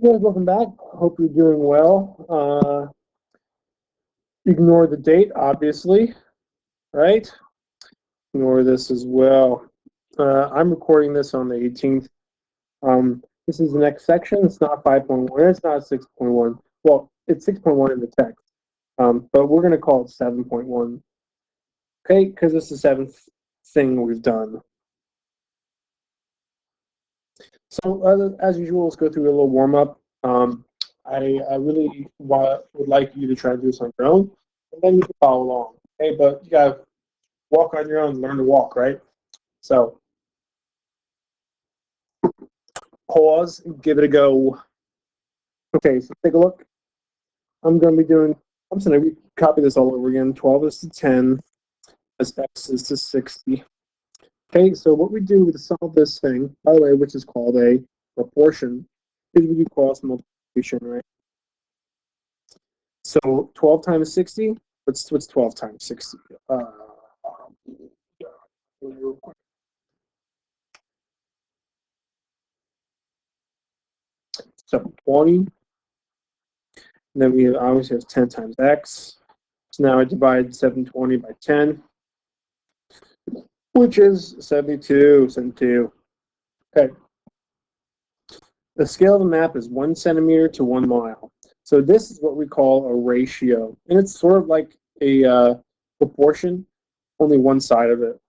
Hey guys, welcome back. Hope you're doing well. Ignore the date, obviously, right? Ignore this as well. I'm recording this on the 18th. This is the next section. It's not 5.1. It's not 6.1. Well, it's 6.1 in the text, but we're going to call it 7.1, okay? Because it's the seventh thing we've done. So, as usual, let's go through a little warm up. I really would like you to try to do this on your own, and then you can follow along. Okay, but you gotta walk on your own, learn to walk, right? So pause, give it a go. Okay, so take a look. I'm gonna be doing. I'm just gonna copy this all over again. 12 is to 10, as x is to 60. Okay, so what we do to solve this thing, by the way, which is called a proportion, is we do cross multiplication, right? So 12 times 60, what's 12 times 60? So 20, and then we obviously have 10 times x. So now I divide 720 by 10, which is 72, 72. Okay. The scale of the map is 1 centimeter to 1 mile. So this is what we call a ratio, and it's sort of like a proportion, only one side of it.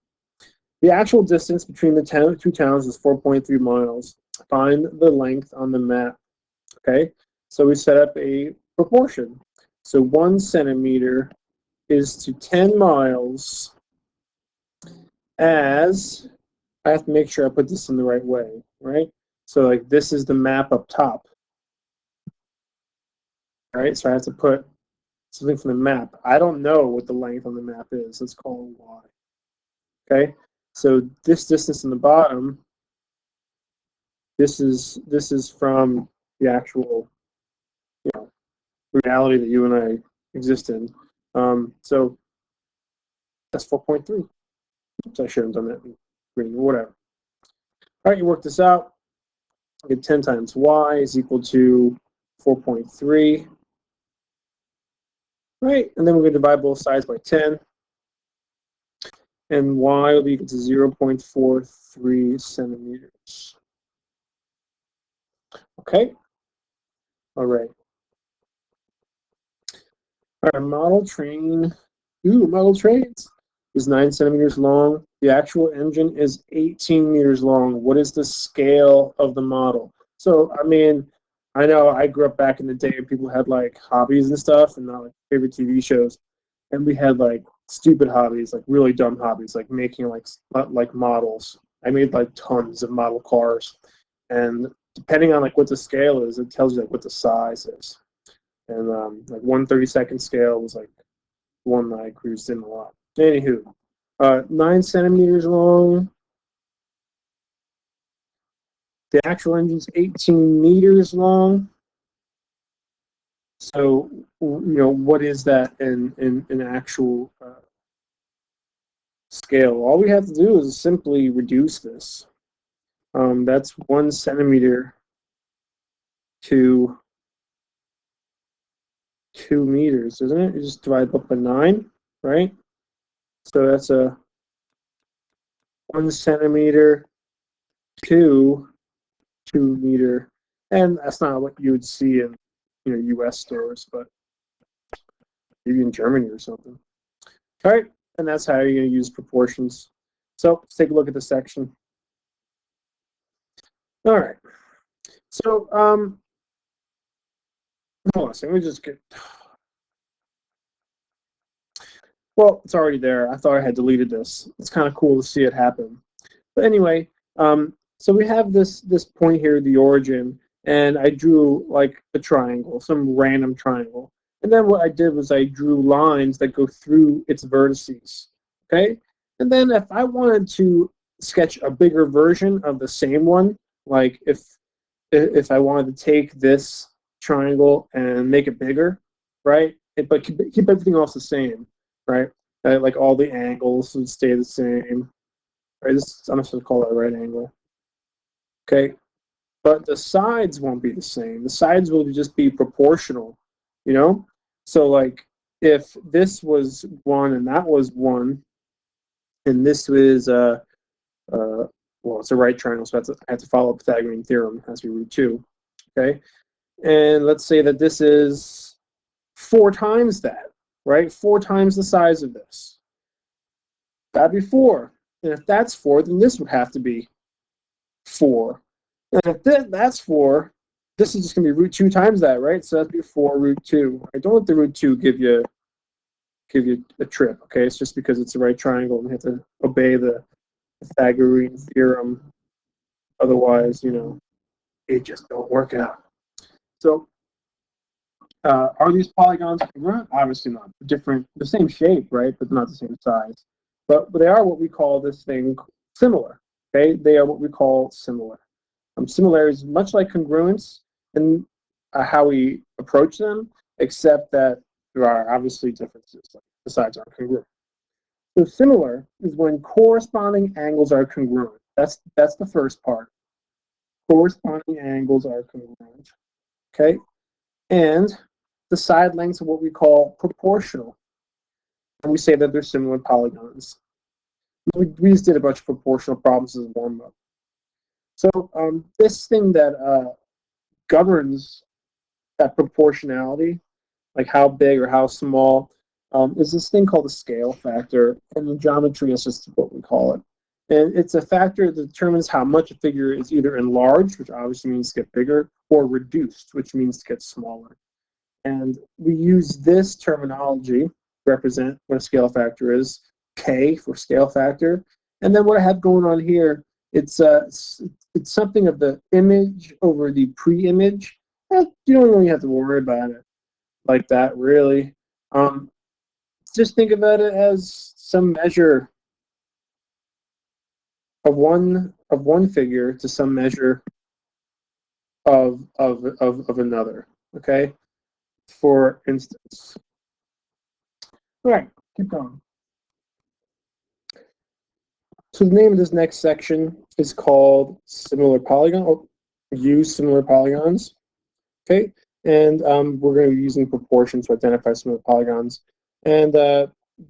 The actual distance between the two towns is 4.3 miles. Find the length on the map. Okay, so we set up a proportion. So 1 centimeter is to 10 miles, as I have to make sure I put this in the right way, right? So like this is the map up top, right? So I have to put something from the map. I don't know what the length on the map is. Let's call it y. Okay, so this distance in the bottom, this is from the actual, you know, reality that you and I exist in. So that's 4.3. So I should have done that in green or whatever. All right, you work this out. You get 10 times y is equal to 4.3. Right, and then we're going to divide both sides by 10. And y will be equal to 0.43 centimeters. Okay, all right. Our model train, model trains is 9 centimeters long. The actual engine is 18 meters long. What is the scale of the model? So, I mean, I know I grew up back in the day and people had like hobbies and stuff and not like favorite TV shows. And we had like stupid hobbies, like really dumb hobbies, like making like models. I made like tons of model cars. And depending on like what the scale is, it tells you like what the size is. And like 1/32 scale was like one that I cruised in a lot. Anywho, 9 centimeters long. The actual engine's 18 meters long. So what is that in actual scale? All we have to do is simply reduce this. That's 1 centimeter to 2 meters, isn't it? You just divide up by 9, right? So that's a 1 centimeter to 2 meter, and that's not what you would see in U.S. stores, but maybe in Germany or something. All right, and that's how you're going to use proportions. So let's take a look at the section. All right, so hold on a second. Let me just get. Well, it's already there. I thought I had deleted this. It's kind of cool to see it happen. But anyway, so we have this point here, the origin, and I drew like a triangle, some random triangle. And then what I did was I drew lines that go through its vertices. Okay? And then if I wanted to sketch a bigger version of the same one, like if I wanted to take this triangle and make it bigger, right? But keep everything else the same, right? Like all the angles would stay the same. Right, I'm just going to call that a right angle. Okay. but the sides won't be the same. The sides will just be proportional, you know? So like if this was 1 and that was 1, and this was well, it's a right triangle, so I have to follow Pythagorean theorem. It has to be root 2. Okay, and let's say that this is 4 times that, right? 4 times the size of this. That'd be 4. And if that's 4, then this would have to be 4. And if that's 4, this is just going to be root 2 times that, right? So that'd be 4 root 2. I don't let the root 2 give you a trip, okay? It's just because it's a right triangle and you have to obey the Pythagorean theorem. Otherwise, it just don't work out. So, are these polygons congruent? Obviously not. Different, the same shape, right? But not the same size. But they are what we call this thing similar. Okay, they are what we call similar. Similarity is much like congruence in how we approach them, except that there are obviously differences. Like the sides aren't congruent. So similar is when corresponding angles are congruent. That's the first part. Corresponding angles are congruent. Okay, and the side lengths are what we call proportional. And we say that they're similar polygons. We just did a bunch of proportional problems as a warm-up. So this thing that governs that proportionality, like how big or how small, is this thing called the scale factor. And in geometry, it's just what we call it. And it's a factor that determines how much a figure is either enlarged, which obviously means to get bigger, or reduced, which means to get smaller. And we use this terminology to represent what a scale factor is, K for scale factor. And then what I have going on here, it's something of the image over the pre-image. You don't really have to worry about it like that, really. Just think about it as some measure of one figure to some measure of another. Okay, for instance. All right, keep going. So the name of this next section is called similar polygon. Use similar polygons. Okay, and we're going to be using proportions to identify similar polygons. And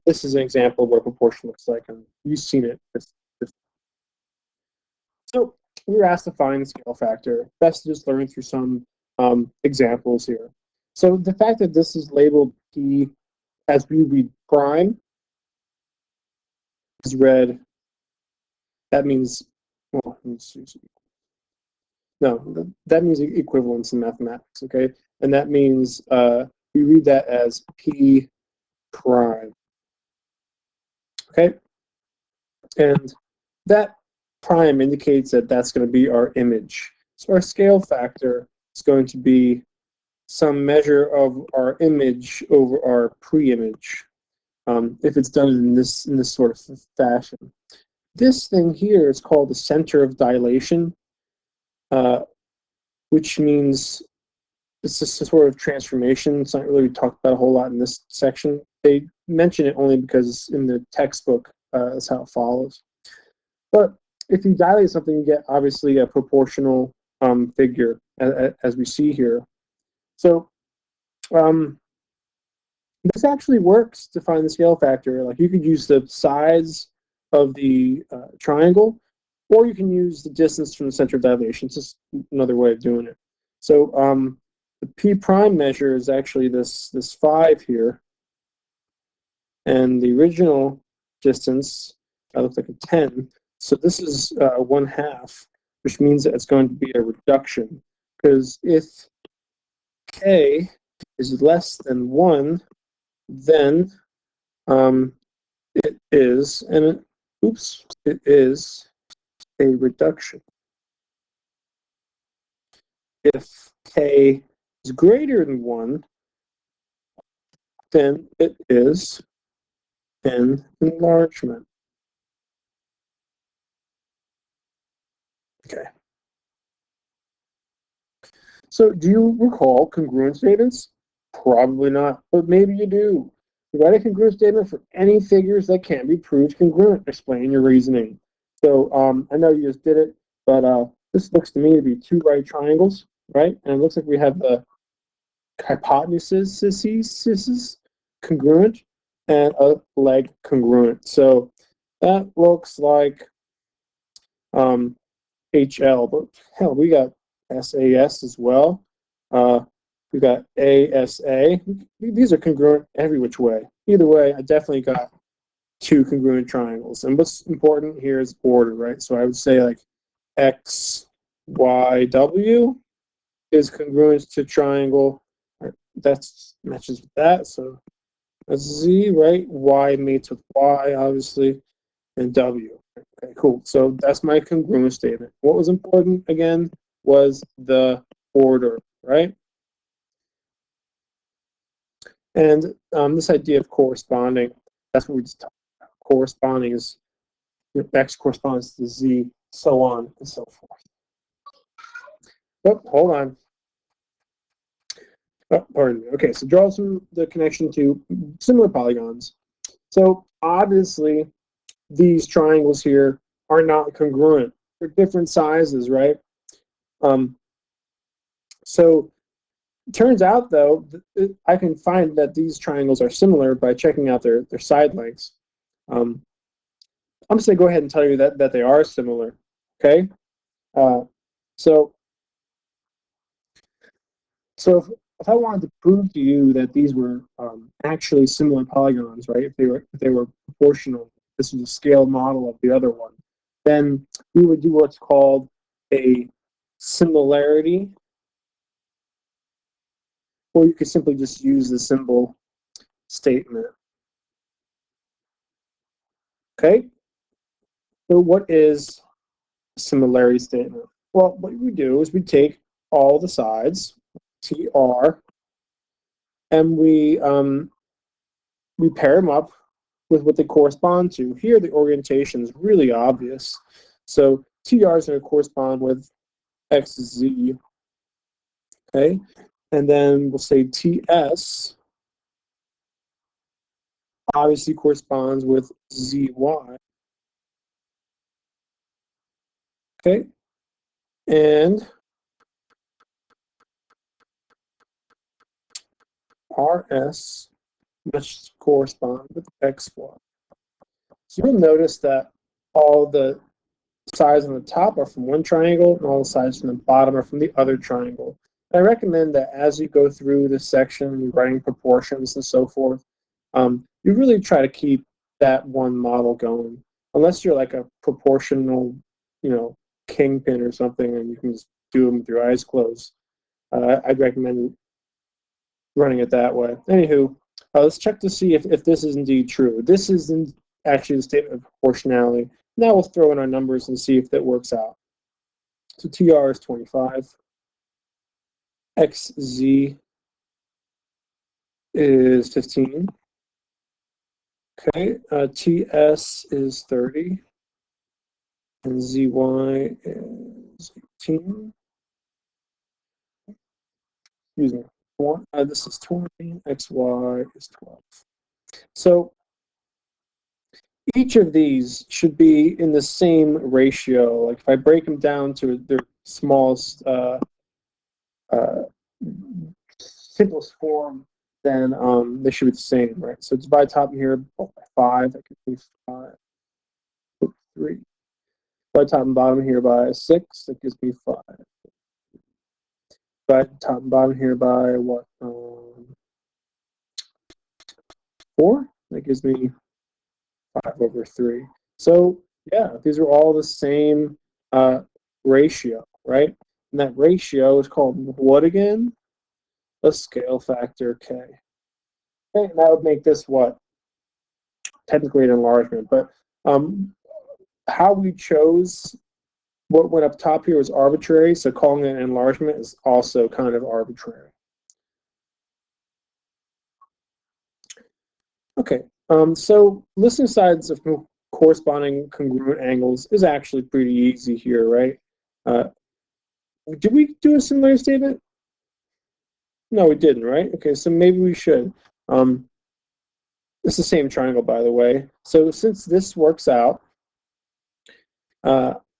this is an example of what a proportion looks like, and you've seen it. So we were asked to find the scale factor. Best to just learn through some examples here. So the fact that this is labeled P as we read prime is read. That means, well, no, that means equivalence in mathematics, okay? And that means we read that as P prime, okay? And that prime indicates that that's going to be our image. So our scale factor is going to be some measure of our image over our pre-image, if it's done in this sort of fashion. This thing here is called the center of dilation, which means it's just a sort of transformation. It's not really talked about a whole lot in this section. They mention it only because in the textbook, that's how it follows. But if you dilate something, you get obviously a proportional figure, as we see here. So this actually works to find the scale factor. Like you could use the size of the triangle, or you can use the distance from the center of dilation. It's just another way of doing it. So the P prime measure is actually this 5 here, and the original distance looks like a 10. So this is 1/2, which means that it's going to be a reduction. Because if K is less than 1, then it is, it is a reduction. If K is greater than 1, then it is an enlargement. Okay. So do you recall congruent statements? Probably not, but maybe you do. Write a congruent statement for any figures that can be proved congruent. Explain your reasoning. So I know you just did it, but This looks to me to be two right triangles, right? And it looks like we have the hypotenuse congruent and a leg congruent. So that looks like HL, but hell, we got SAS as well. We got ASA. These are congruent every which way. Either way, I definitely got two congruent triangles. And what's important here is order, right? So I would say like X, Y, W is congruent to triangle. That matches with that. So that's Z, right? Y mates with Y, obviously, and W. Okay, cool. So that's my congruent statement. What was important again was the order, right? And this idea of corresponding, that's what we just talked about. Corresponding is X corresponds to Z, so on and so forth. Oh, hold on. Oh, pardon me. Okay, so draw the connection to similar polygons. So obviously, these triangles here are not congruent. They're different sizes, right? So it turns out, though, I can find that these triangles are similar by checking out their side lengths. I'm just going to go ahead and tell you that they are similar, okay? So if I wanted to prove to you that these were actually similar polygons, right? If they were proportional, this was a scaled model of the other one, then we would do what's called a similarity, or you could simply just use the symbol statement. Okay. So what is a similarity statement? Well, what we do is we take all the sides, TR, and we pair them up with what they correspond to. Here, the orientation is really obvious. So TR is going to correspond with XZ, okay? And then we'll say TS obviously corresponds with ZY, okay? And RS must correspond with XY. So you'll notice that all the sides on the top are from one triangle and all the sides from the bottom are from the other triangle. I recommend that as you go through this section, you're writing proportions and so forth, you really try to keep that one model going. Unless you're like a proportional, kingpin or something, and you can just do them with your eyes closed. I'd recommend running it that way. Anywho, let's check to see if this is indeed true. This is actually the statement of proportionality. Now we'll throw in our numbers and see if that works out. So TR is 25. XZ is 15. Okay, TS is 30. And ZY is 18. Excuse me. This is 20. XY is 12. So each of these should be in the same ratio. Like if I break them down to their smallest, simplest form, then they should be the same, right? So divide top here by 5, that gives me 5. 3. Divide top and bottom here by 6, that gives me 5. Divide top and bottom here by what? 4, that gives me 5/3. So yeah, these are all the same ratio, right? And that ratio is called what again? A scale factor K. Okay, and that would make this what? Technically an enlargement, but how we chose what went up top here was arbitrary, so calling it an enlargement is also kind of arbitrary. Okay, so listing sides of corresponding congruent angles is actually pretty easy here, right? Did we do a similar statement? No, we didn't, right? Okay, so maybe we should. It's the same triangle, by the way. So since this works out,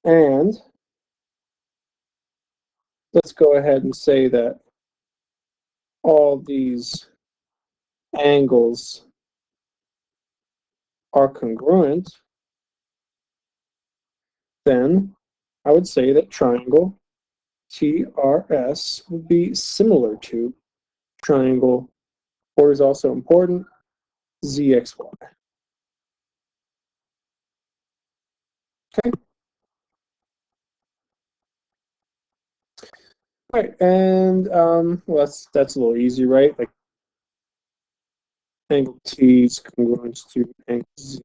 and let's go ahead and say that all these angles are congruent, then I would say that triangle TRS would be similar to triangle, or is also important, ZXY. Okay. All right, and well, that's a little easy, right? Like angle T is congruent to angle Z.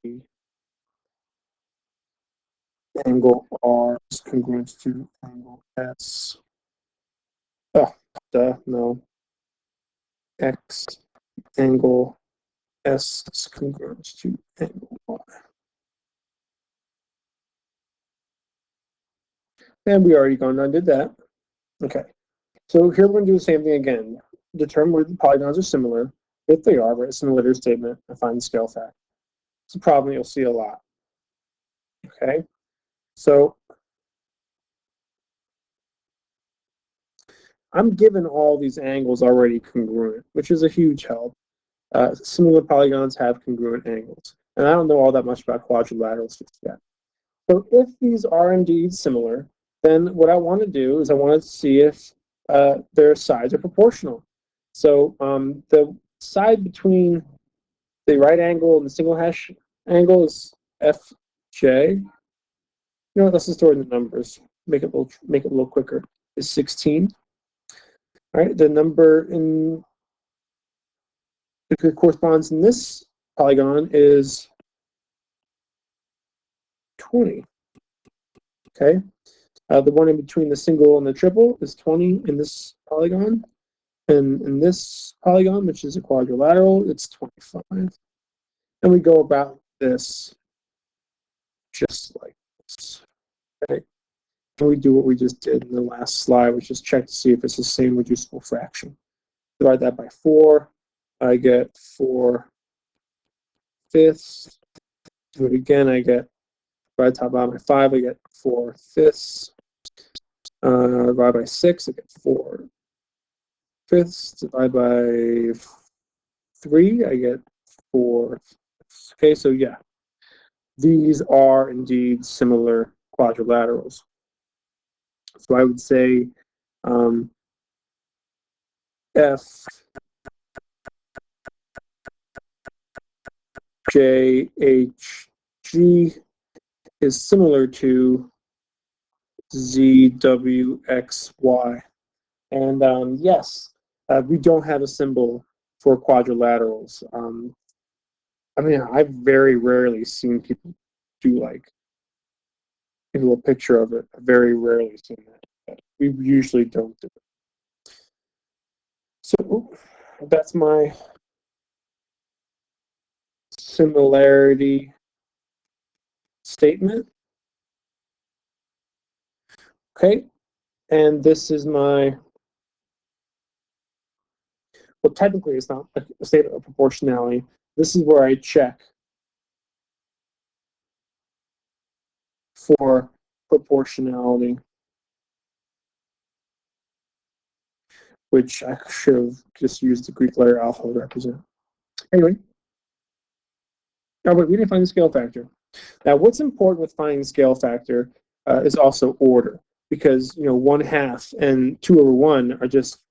Angle R is congruent to angle S. Oh, no. X angle S is congruent to angle Y. And we already gone and did that. Okay. So here we're going to do the same thing again. Determine whether the polygons are similar. If they are, write a similarity statement and find the scale factor. It's a problem you'll see a lot. Okay. So I'm given all these angles already congruent, which is a huge help. Similar polygons have congruent angles. And I don't know all that much about quadrilaterals just yet. So if these are indeed similar, then what I want to do is I want to see if their sides are proportional. So the side between the right angle and the single hash angle is FJ. You know what, let's just throw in the numbers. Make it a little quicker. Is 16. All right, the number in that corresponds in this polygon is 20. Okay, the one in between the single and the triple is 20 in this polygon. And in this polygon, which is a quadrilateral, it's 25. And we go about this just like this. Okay. And we do what we just did in the last slide, which is check to see if it's the same reducible fraction. Divide that by 4. I get 4/5. Do it again, I get, divide top by 5, I get 4/5. Divide by 6, I get 4/5. Divide by 3, I get 4. Okay, so yeah, these are indeed similar quadrilaterals. So I would say FJHG is similar to ZWXY. And yes, we don't have a symbol for quadrilaterals. I mean, I've very rarely seen people do like a little picture of it. I've very rarely seen that. We usually don't do it. So that's my similarity statement. Okay, and this is my, well, technically it's not a statement of proportionality. This is where I check for proportionality, which I should have just used the Greek letter alpha to represent. Anyway, we didn't find the scale factor. Now, what's important with finding the scale factor is also order, because 1/2 and 2/1 are just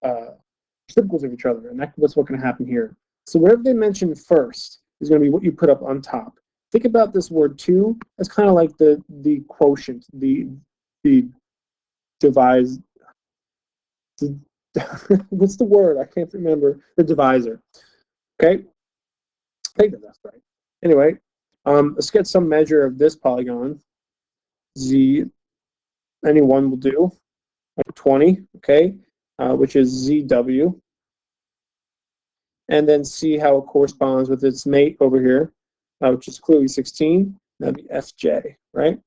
reciprocals of each other, and that's what's going to happen here. So whatever they mention first is going to be what you put up on top. Think about this word 2 as kind of like the quotient, the divise. What's the word? I can't remember. The divisor. Okay, I think that's right. Anyway, let's get some measure of this polygon. Z, any one will do. Like 20, okay, which is ZW. And then see how it corresponds with its mate over here, which is clearly 16. That'd be FJ, right?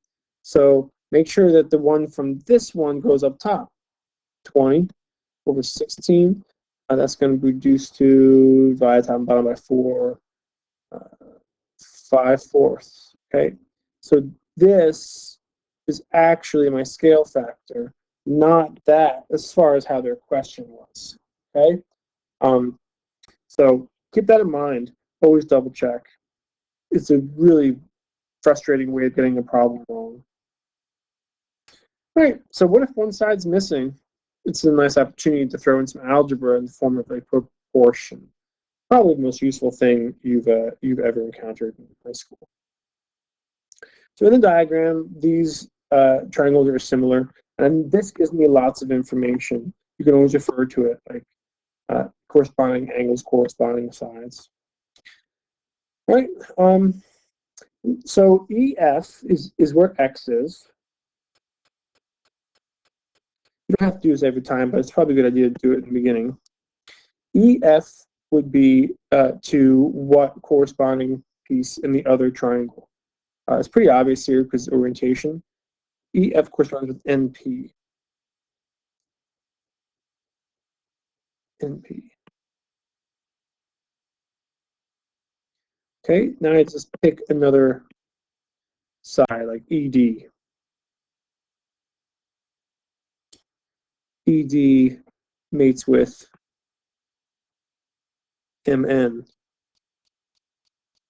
So make sure that the one from this one goes up top. 20 over 16. That's going to be reduced to divide top and bottom by 4, 5/4. Okay, so this is actually my scale factor. not that, as far as how their question was. Okay? So keep that in mind. Always double check. It's a really frustrating way of getting a problem wrong. All right, so what if one side's missing? It's a nice opportunity to throw in some algebra in the form of a proportion. Probably the most useful thing you've ever encountered in high school. So in the diagram, these triangles are similar, and this gives me lots of information. You can always refer to it like corresponding angles, corresponding sides. All right. So EF is where X is. You don't have to do this every time, but it's probably a good idea to do it in the beginning. EF would be to what corresponding piece in the other triangle. It's pretty obvious here because orientation. EF corresponds with NP. NP. Okay, now I just pick another side, like ED. ED mates with MN.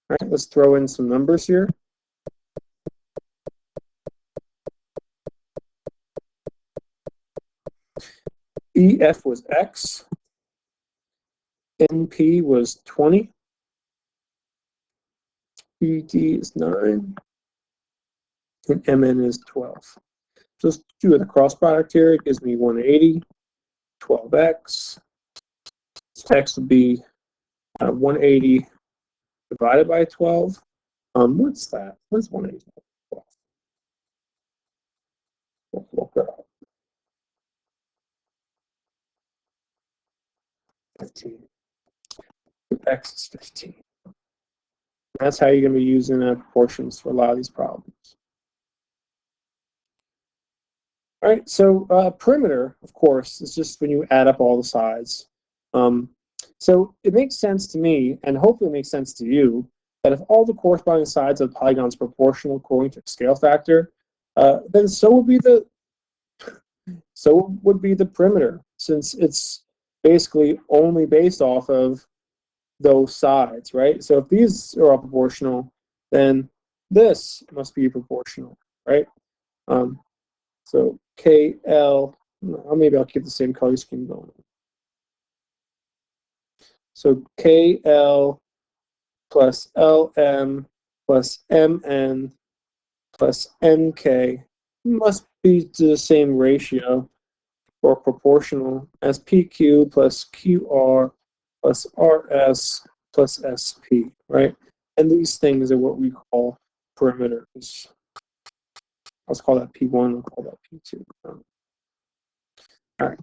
All right, let's throw in some numbers here. EF was X. NP was 20. ED is 9. And MN is 12. So let's do the cross product here. It gives me 180. 12x. So x would be 180 divided by 12. What's that? What's 180? Let's look it up. 15. X is 15. That's how you're going to be using proportions for a lot of these problems. All right, so perimeter, of course, is just when you add up all the sides. So it makes sense to me, and hopefully it makes sense to you, that if all the corresponding sides of the polygon is proportional according to a scale factor, then so would be the perimeter, since it's basically only based off of those sides, right? So if these are all proportional, then this must be proportional, right? So KL, maybe I'll keep the same color scheme going. So KL plus LM plus MN plus MK must be to the same ratio or proportional as PQ plus QR plus RS plus SP, right? And these things are what we call perimeters. Let's call that P1, I'll call that P2. All right.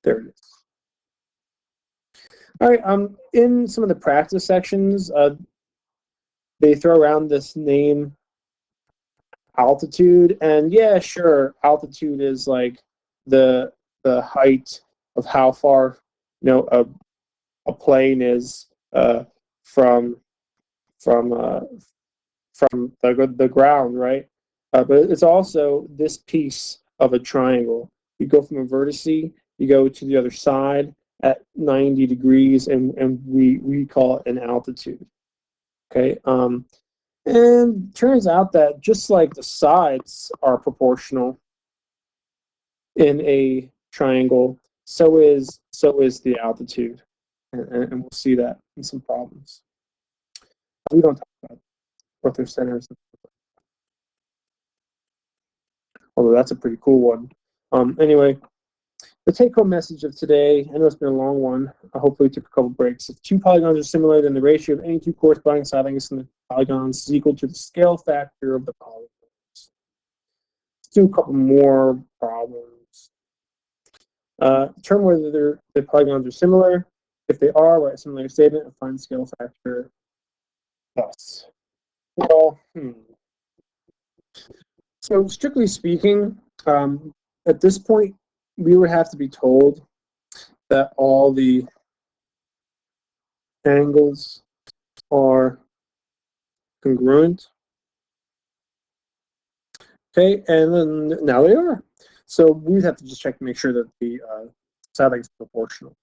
There it is. All right, in some of the practice sections, they throw around this name altitude, and yeah, sure, altitude is like the height of how far a plane is from from uh, from the ground, right? But it's also this piece of a triangle. You go from a vertex, you go to the other side at 90 degrees, and we call it an altitude. Okay. And turns out that just like the sides are proportional in a triangle, so is the altitude, and we'll see that in some problems. We don't talk about orthocenters, although that's a pretty cool one. Anyway, the take-home message of today, I know it's been a long one. I hopefully took a couple breaks. If two polygons are similar, then the ratio of any two corresponding side angles in the polygons is equal to the scale factor of the polygons. Let's do a couple more problems. Determine whether the polygons are similar. If they are, write a similar statement and find scale factor thus. Well, so strictly speaking, at this point, we would have to be told that all the angles are congruent. Okay, and then now they are. So we have to just check to make sure that the side length is proportional.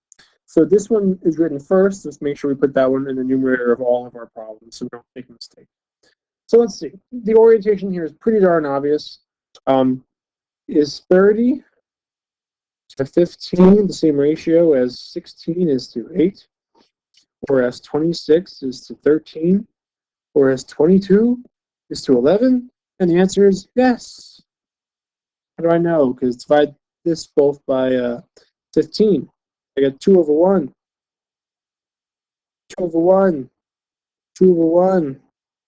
So this one is written first. Let's make sure we put that one in the numerator of all of our problems so we don't make a mistake. So let's see. The orientation here is pretty darn obvious. Is 30 to 15 the same ratio as 16 is to 8? Whereas 26 is to 13? Whereas 22 is to 11? And the answer is yes. How do I know? Because divide this both by 15. I got 2 over 1. 2 over 1. 2 over 1.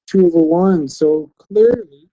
2 over 1. So clearly,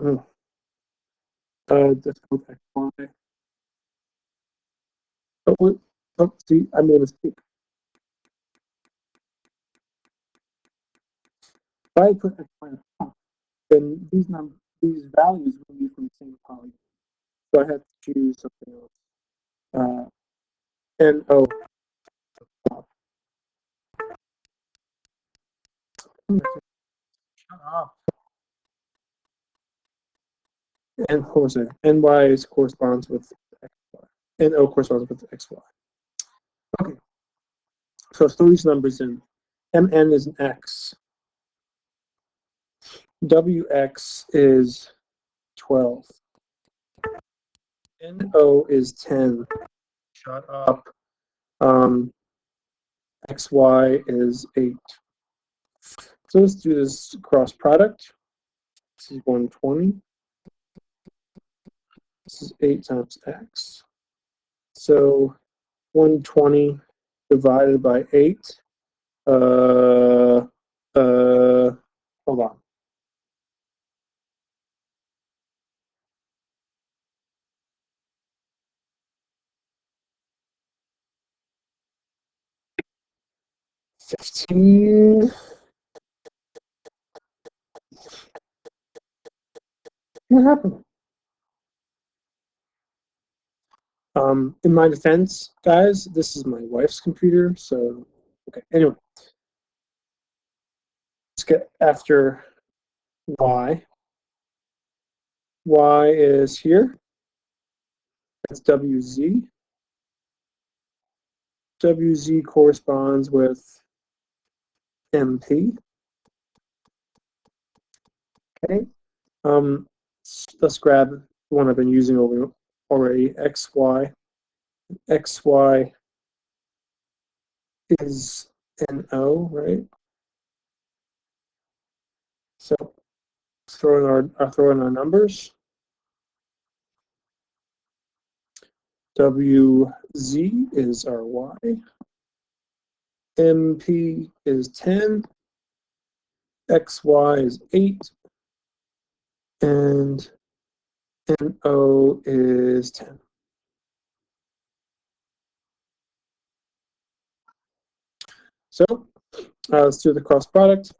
oh, let's go back. Oh, oh, see, I made a mistake. If I put X minus 1, then these values will be from the same polygon. So I have to choose something else. And oh, shut up. And what was it? NY is corresponds with XY. And O corresponds with XY. Okay, so let's throw these numbers in. MN is an X. WX is 12. NO is 10. Shut up. XY is 8. So let's do this cross product. This is 120. This is 8 times X. So 120 divided by 8. Uh, hold on. $15. What happened? In my defense, guys, this is my wife's computer, so okay. Anyway, let's get after Y. Y is here. That's WZ. WZ corresponds with MP. Okay. Let's grab the one I've been using over already xy. Xy is an O, right? So throw in our numbers. WZ is our Y. MP is 10. XY is 8. And NO is 10. So let's do the cross product.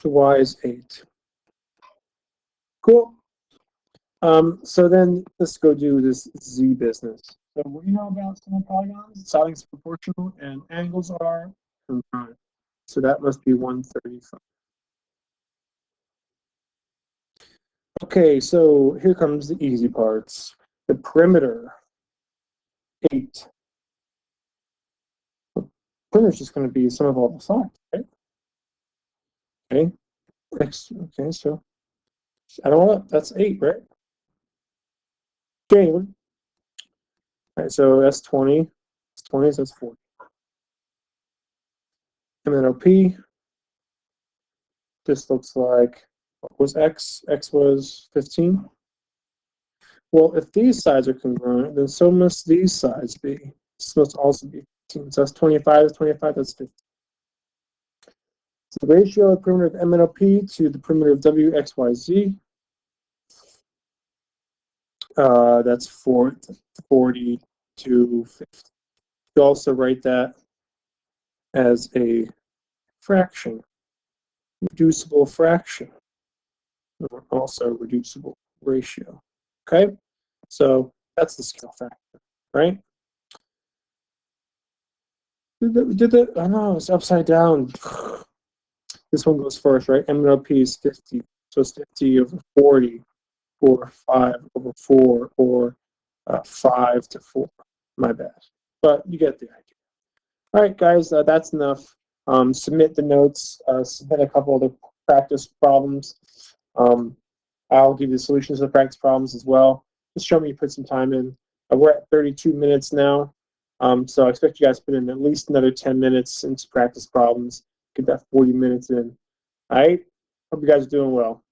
So Y is 8. Cool. So then let's go do this Z business. So what do you know about similar polygons? Sides is proportional and angles are congruent. So that must be 135. Okay, so here comes the easy parts. The perimeter, 8. The perimeter is just going to be sum of all the sides, right? Okay, okay, so add all up. That's 8, right? Okay, all right, so that's 20. That's 20, so that's 40. And then OP, this looks like, what was X? X was 15. Well, if these sides are congruent, then so must these sides be. This must also be 15. So that's 25, that's 25, that's 50. So the ratio of the perimeter of M and OP to the perimeter of W, X, Y, Z, that's 40 to 50. You also write that as a fraction, reducible fraction, or also reducible ratio. Okay, so that's the scale factor, right? Oh no, it's upside down. This one goes first, right? M and OP is 50, so it's 50 over 40, or 5 over 4, or 5 to 4. My bad, but you get the idea. All right, guys, that's enough. Submit the notes. Submit a couple of the practice problems. I'll give you the solutions to the practice problems as well. Just show me you put some time in. We're at 32 minutes now, so I expect you guys to put in at least another 10 minutes into practice problems. Get that 40 minutes in. All right? Hope you guys are doing well.